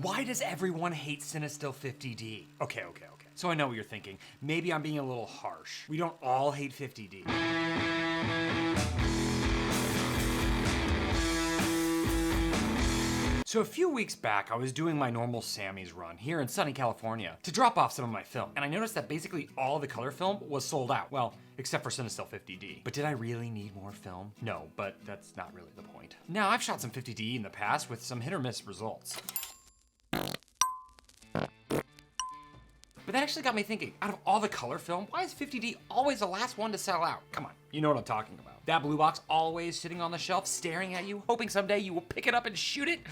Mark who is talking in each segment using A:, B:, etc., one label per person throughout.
A: Why does everyone hate CineStill 50D? Okay. So I know what you're thinking. Maybe I'm being a little harsh. We don't all hate 50D. So a few weeks back, I was doing my normal Sammy's run here in sunny California to drop off some of my film, and I noticed that basically all the color film was sold out. Well, except for CineStill 50D. But did I really need more film? No, but that's not really the point. Now, I've shot some 50D in the past with some hit or miss results. But that actually got me thinking, out of all the color film, why is 50D always the last one to sell out? Come on, you know what I'm talking about. That blue box always sitting on the shelf, staring at you, hoping someday you will pick it up and shoot it.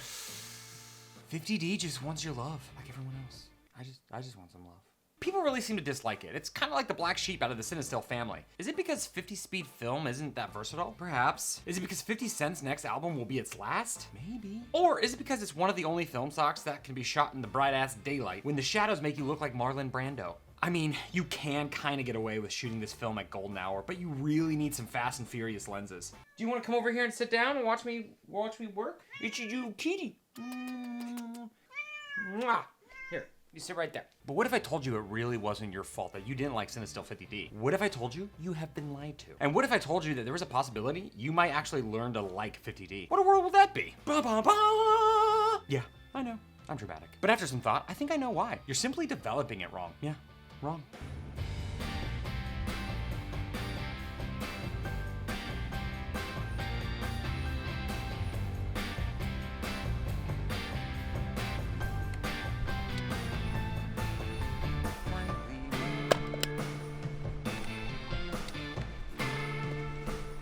A: 50D just wants your love, like everyone else. I just want some love. People really seem to dislike it. It's kind of like the black sheep out of the CineStill family. Is it because 50 speed film isn't that versatile? Perhaps. Is it because 50 Cent's next album will be its last? Maybe. Or is it because it's one of the only film stocks that can be shot in the bright ass daylight when the shadows make you look like Marlon Brando? I mean, you can kind of get away with shooting this film at golden hour, but you really need some Fast and Furious lenses. Do you want to come over here and sit down and watch me work? It's you, kitty. Mwah. Here, you sit right there. But what if I told you it really wasn't your fault, that you didn't like CineStill 50D? What if I told you you have been lied to? And what if I told you that there was a possibility you might actually learn to like 50D? What a world will that be? Ba-ba-ba! Yeah, I know, I'm dramatic. But after some thought, I think I know why. You're simply developing it wrong. Yeah, wrong.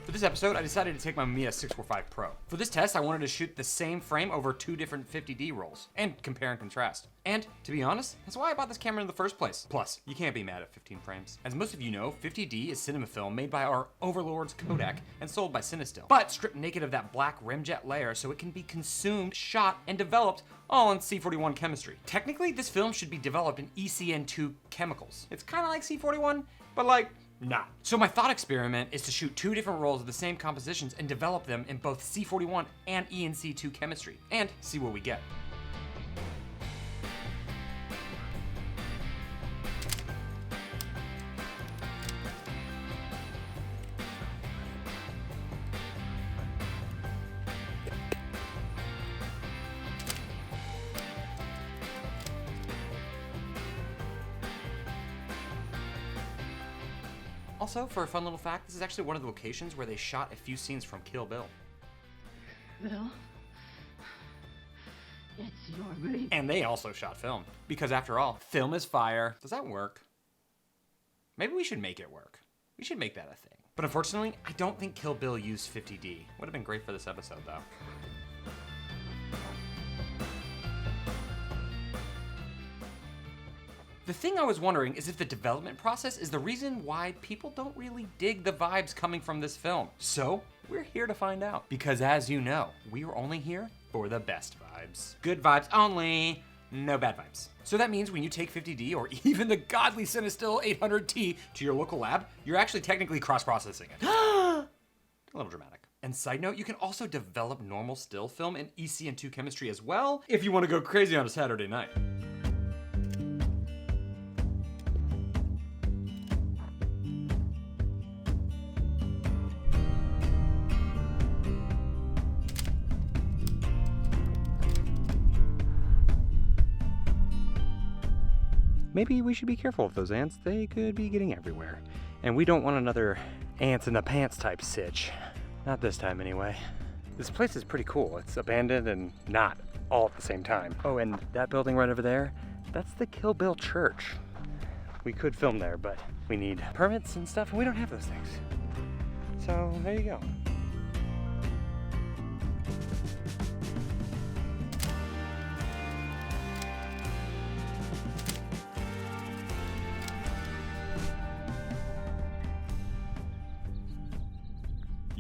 A: For this episode, I decided to take my Mamiya 645 Pro. For this test, I wanted to shoot the same frame over 2 different 50D rolls, and compare and contrast. And, to be honest, that's why I bought this camera in the first place. Plus, you can't be mad at 15 frames. As most of you know, 50D is cinema film made by our overlords Kodak and sold by CineStill, but stripped naked of that black rimjet layer so it can be consumed, shot, and developed all in C41 chemistry. Technically, this film should be developed in ECN-2 chemicals. It's kind of like C41, but like, nah. So my thought experiment is to shoot 2 different rolls of the same compositions and develop them in both C41 and ENC2 chemistry, and see what we get. Also, for a fun little fact, this is actually one of the locations where they shot a few scenes from Kill Bill.
B: Bill, it's your baby.
A: And they also shot film. Because after all, film is fire. Does that work? Maybe we should make it work. We should make that a thing. But unfortunately, I don't think Kill Bill used 50D. Would have been great for this episode, though. The thing I was wondering is if the development process is the reason why people don't really dig the vibes coming from this film. So, we're here to find out. Because as you know, we are only here for the best vibes. Good vibes only, no bad vibes. So that means when you take 50D or even the godly CineStill 800T to your local lab, you're actually technically cross-processing it. A little dramatic. And side note, you can also develop normal still film in ECN-2 chemistry as well, if you want to go crazy on a Saturday night. Maybe we should be careful of those ants. They could be getting everywhere. And we don't want another ants in the pants type sitch. Not this time anyway. This place is pretty cool. It's abandoned and not all at the same time. Oh, and that building right over there, that's the Kill Bill Church. We could film there, but we need permits and stuff, and we don't have those things. So there you go.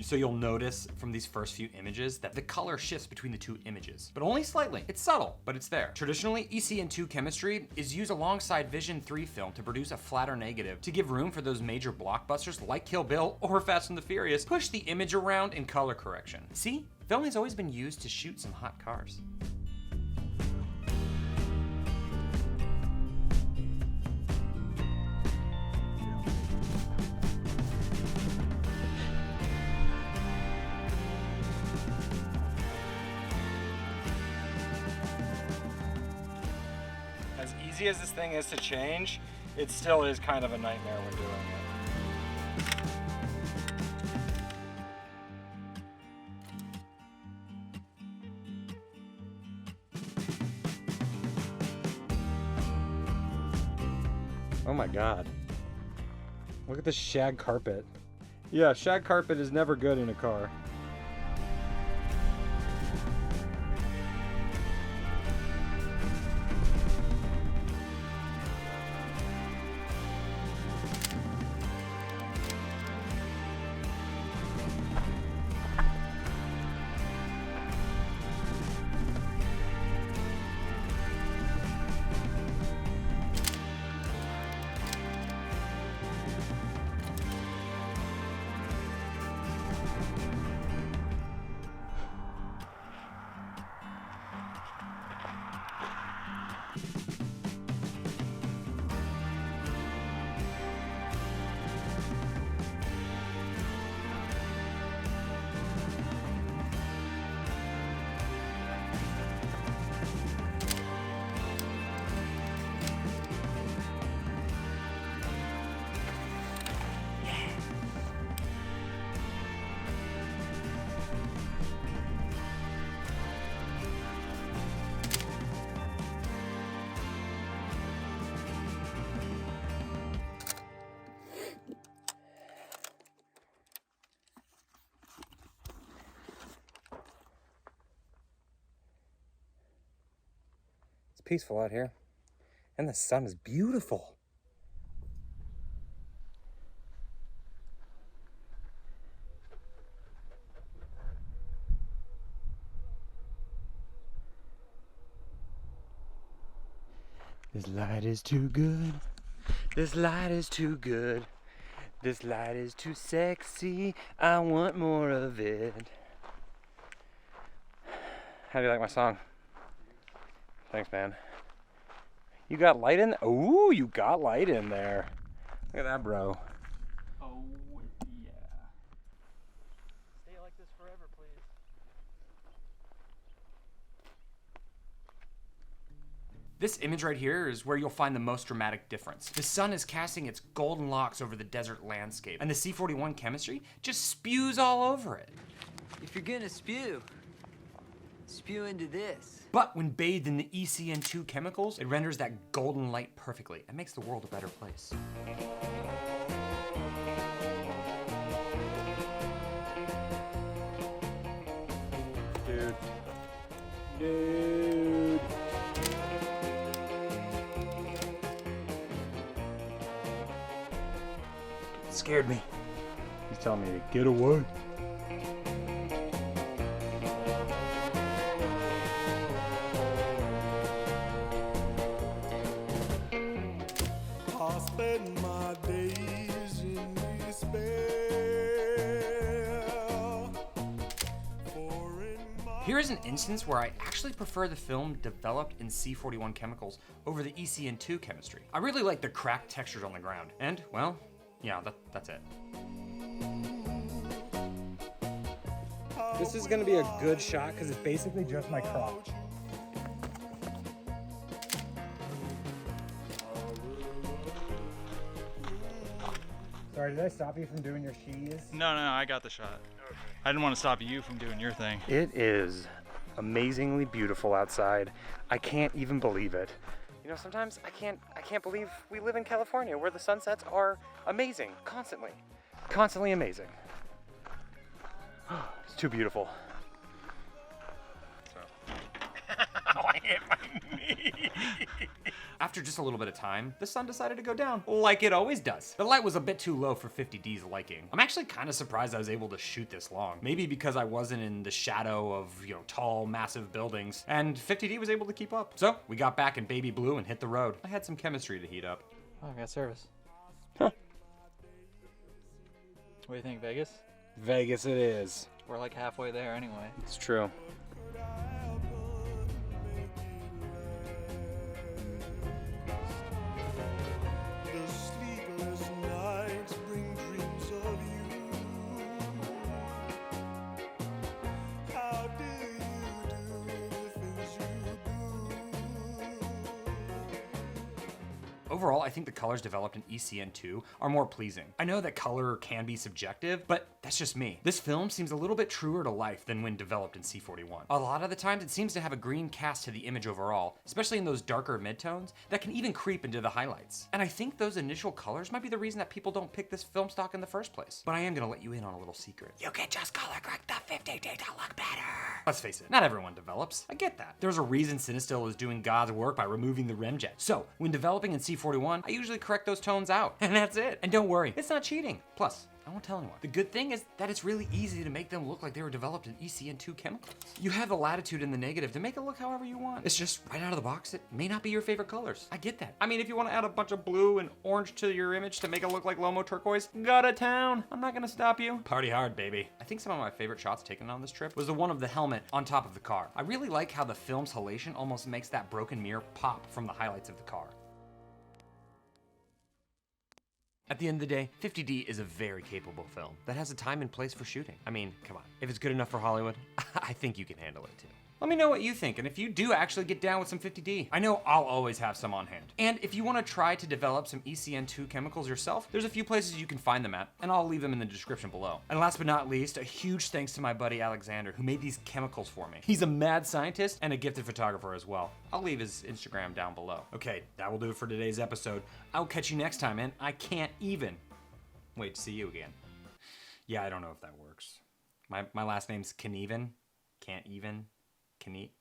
A: So you'll notice from these first few images that the color shifts between the 2 images, but only slightly. It's subtle, but it's there. Traditionally, ECN-2 chemistry is used alongside Vision 3 film to produce a flatter negative to give room for those major blockbusters like Kill Bill or Fast and the Furious push the image around in color correction. See, film has always been used to shoot some hot cars.
C: easy as this thing is to change, it still is kind of a nightmare when doing it. Oh my God. Look at this shag carpet. Yeah, shag carpet is never good in a car. It's peaceful out here, and the sun is beautiful. This light is too good. This light is too good. This light is too sexy. I want more of it. How do you like my song? Thanks, man. You got light in? Ooh, you got light in there. Look at that, bro.
D: Oh, yeah. Stay like this forever, please.
A: This image right here is where you'll find the most dramatic difference. The sun is casting its golden locks over the desert landscape, and the C41 chemistry just spews all over it.
E: If you're gonna spew into this.
A: But when bathed in the ECN-2 chemicals, it renders that golden light perfectly and makes the world a better place.
C: Dude.
A: It scared me.
C: He's telling me to get away.
F: I spend my days in despair.
A: Here is an instance where I actually prefer the film developed in C41 chemicals over the ECN-2 chemistry. I really like the cracked textures on the ground. And, well, yeah, that's it.
C: This is gonna be a good shot because it's basically just my crotch. Sorry, did I stop you from doing your shees?
D: No, I got the shot. Okay. I didn't want to stop you from doing your thing.
C: It is amazingly beautiful outside. I can't even believe it.
A: You know, sometimes I can't believe we live in California where the sunsets are amazing, constantly. Constantly amazing. It's too beautiful. I hit my knee. After just a little bit of time, the sun decided to go down, like it always does. The light was a bit too low for 50D's liking. I'm actually kind of surprised I was able to shoot this long. Maybe because I wasn't in the shadow of, tall, massive buildings, and 50D was able to keep up. So we got back in baby blue and hit the road. I had some chemistry to heat up.
D: Oh, I got service.
C: Huh.
D: What do you think, Vegas?
C: Vegas it is.
D: We're like halfway there anyway.
C: It's true.
F: The sleepless nights bring dreams of you. How do you do the things you do?
A: Overall, I think the colors developed in ECN-2 are more pleasing. I know that color can be subjective, but that's just me. This film seems a little bit truer to life than when developed in C41. A lot of the times, it seems to have a green cast to the image overall, especially in those darker midtones that can even creep into the highlights. And I think those initial colors might be the reason that people don't pick this film stock in the first place. But I am gonna let you in on a little secret. You can just color correct the 50D to look better. Let's face it, not everyone develops. I get that. There's a reason CineStill is doing God's work by removing the remjet. So, when developing in C41, I usually correct those tones out, and that's it. And don't worry, it's not cheating. Plus, I won't tell anyone. The good thing is that it's really easy to make them look like they were developed in ECN-2 chemicals. You have the latitude and the negative to make it look however you want. It's just right out of the box, it may not be your favorite colors. I get that. I mean, if you want to add a bunch of blue and orange to your image to make it look like Lomo turquoise, go to town. I'm not gonna stop you. Party hard, baby. I think some of my favorite shots taken on this trip was the one of the helmet on top of the car. I really like how the film's halation almost makes that broken mirror pop from the highlights of the car. At the end of the day, 50D is a very capable film that has a time and place for shooting. I mean, come on. If it's good enough for Hollywood, I think you can handle it too. Let me know what you think, and if you do actually get down with some 50D. I know I'll always have some on hand. And if you want to try to develop some ECN-2 chemicals yourself, there's a few places you can find them at, and I'll leave them in the description below. And last but not least, a huge thanks to my buddy Alexander, who made these chemicals for me. He's a mad scientist and a gifted photographer as well. I'll leave his Instagram down below. Okay, that will do it for today's episode. I'll catch you next time, and I can't even wait to see you again. Yeah, I don't know if that works. My last name's Knueven. Can't even. Can eat.